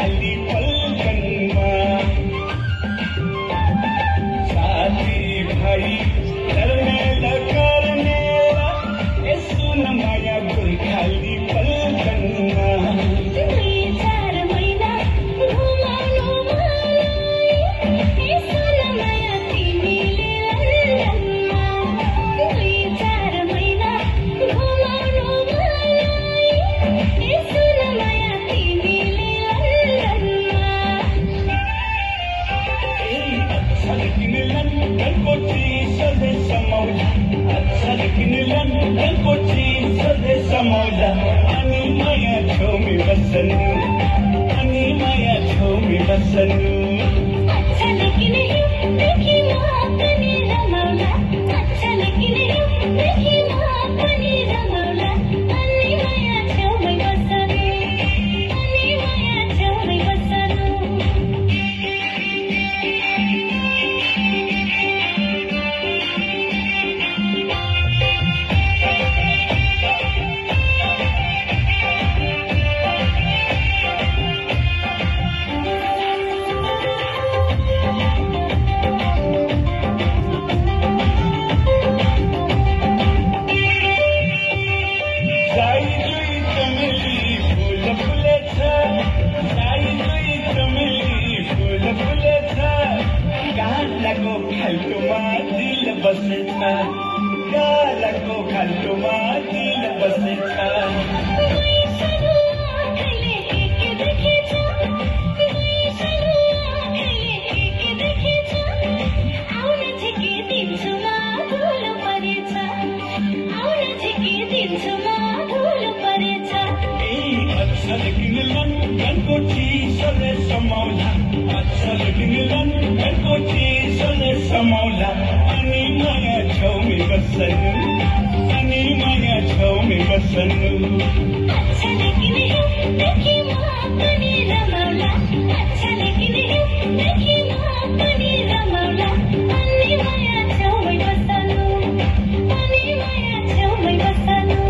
खाली पलकनमा साथी भाइ गर्ने यसो न माया गोर्खाली पलकनमा अनि माया छेउमै बस्नु अनि माया छेउमै बस्नु अच्छा लेकिन देखि म पनि रमाउला अच्छा लेकिन देखि म पनि रमाउला अनि माया छेउमै बस्नु अनि माया छेउमै बस्नु गालाको खाल्टोमा दिल बस्नेछ अच्छा लेकिन लन्डनको चिसोले समाउला अच्छा लेकिन लन्डनको चिसोले समाउला अनि माया छेउमै बस्नु अनि माया छेउमै बस्नु अच्छा लेकिन देखि म पनि रमाउला अच्छा लेकिन देखि म पनि रमाउला अनि माया छेउमै बस्नु अनि माया छेउमै बस्नु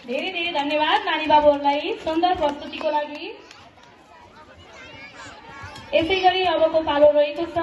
धेरै धेरै धन्यवाद नानी बाबुहरूलाई सुन्दर प्रस्तुतिको लागि। यसैगरी अबको पालो रहेको छ